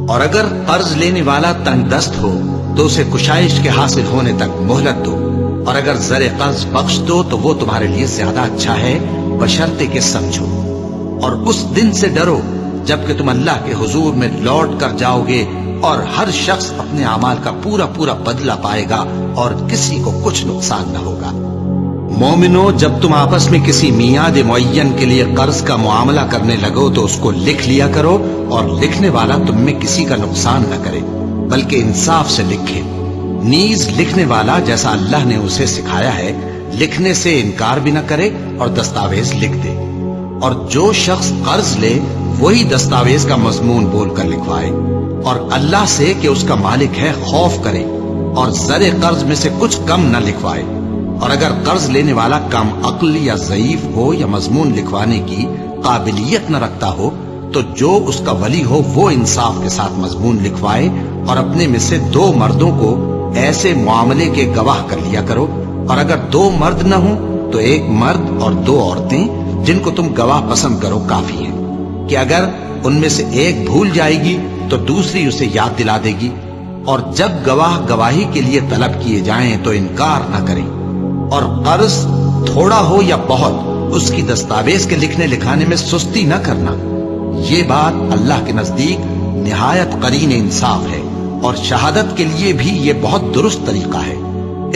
اور اگر قرض لینے والا تنگ دست ہو تو اسے کشائش کے حاصل ہونے تک مہلت دو، اور اگر زر قرض بخش دو تو وہ تمہارے لیے زیادہ اچھا ہے، بشرطے کہ سمجھو۔ اور اس دن سے ڈرو جبکہ تم اللہ کے حضور میں لوٹ کر جاؤ گے، اور ہر شخص اپنے اعمال کا پورا پورا بدلہ پائے گا، اور کسی کو کچھ نقصان نہ ہوگا۔ مومنو، جب تم آپس میں کسی میعاد معین کے لیے قرض کا معاملہ کرنے لگو تو اس کو لکھ لیا کرو، اور لکھنے والا تم میں کسی کا نقصان نہ کرے بلکہ انصاف سے لکھے۔ نیز لکھنے والا جیسا اللہ نے اسے سکھایا ہے لکھنے سے انکار بھی نہ کرے اور دستاویز لکھ دے، اور جو شخص قرض لے وہی دستاویز کا مضمون بول کر لکھوائے، اور اللہ سے کہ اس کا مالک ہے خوف کرے، اور زر قرض میں سے کچھ کم نہ لکھوائے۔ اور اگر قرض لینے والا کم عقل یا ضعیف ہو یا مضمون لکھوانے کی قابلیت نہ رکھتا ہو تو جو اس کا ولی ہو وہ انصاف کے ساتھ مضمون لکھوائے، اور اپنے میں سے 2 مردوں کو ایسے معاملے کے گواہ کر لیا کرو، اور اگر 2 مرد نہ ہوں تو 1 مرد اور 2 عورتیں جن کو تم گواہ پسند کرو کافی ہیں، کہ اگر ان میں سے ایک بھول جائے گی تو دوسری اسے یاد دلا دے گی۔ اور جب گواہ گواہی کے لیے طلب کیے جائیں تو انکار نہ کریں، اور قرض تھوڑا ہو یا بہت اس کی دستاویز کے لکھنے لکھانے میں سستی نہ کرنا۔ یہ بات اللہ کے نزدیک نہایت قرین انصاف ہے، اور شہادت کے لیے بھی یہ بہت درست طریقہ ہے۔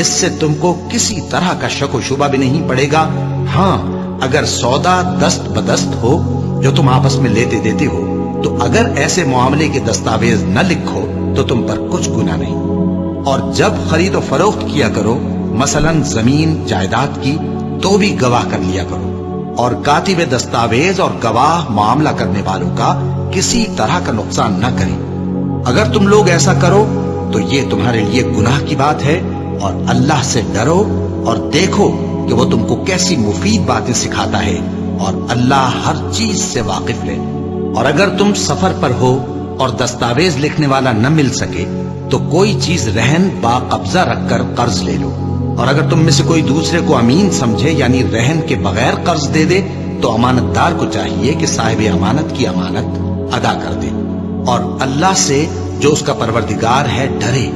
اس سے تم کو کسی طرح کا شک و شبہ بھی نہیں پڑے گا۔ ہاں، اگر سودا دست بدست ہو جو تم آپس میں لیتے دیتے ہو تو اگر ایسے معاملے کے دستاویز نہ لکھو تو تم پر کچھ گناہ نہیں۔ اور جب خرید و فروخت کیا کرو، مثلا زمین جائیداد کی، تو بھی گواہ کر لیا کرو، اور کاتب دستاویز اور گواہ معاملہ کرنے والوں کا کسی طرح کا نقصان نہ کریں۔ اگر تم لوگ ایسا کرو تو یہ تمہارے لیے گناہ کی بات ہے، اور اللہ سے ڈرو اور دیکھو کہ وہ تم کو کیسی مفید باتیں سکھاتا ہے، اور اللہ ہر چیز سے واقف ہے۔ اور اگر تم سفر پر ہو اور دستاویز لکھنے والا نہ مل سکے تو کوئی چیز رہن با قبضہ رکھ کر قرض لے لو، اور اگر تم میں سے کوئی دوسرے کو امین سمجھے یعنی رہن کے بغیر قرض دے دے تو امانت دار کو چاہیے کہ صاحب امانت کی امانت ادا کر دے، اور اللہ سے جو اس کا پروردگار ہے ڈرے،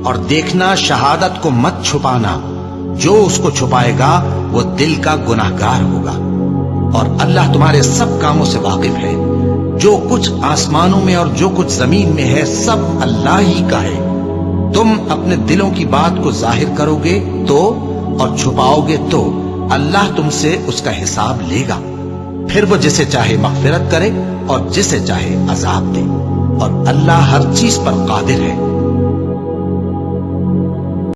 اور دیکھنا شہادت کو مت چھپانا، جو اس کو چھپائے گا وہ دل کا گناہگار ہوگا۔ اور اللہ تمہارے سب کاموں سے واقف ہے، جو کچھ آسمانوں میں اور جو کچھ زمین میں ہے سب اللہ ہی کا ہے۔ تم اپنے دلوں کی بات کو ظاہر کرو گے تو اور چھپاؤ گے تو اللہ تم سے اس کا حساب لے گا، پھر وہ جسے چاہے مغفرت کرے اور جسے چاہے عذاب دے، اور اللہ ہر چیز پر قادر ہے۔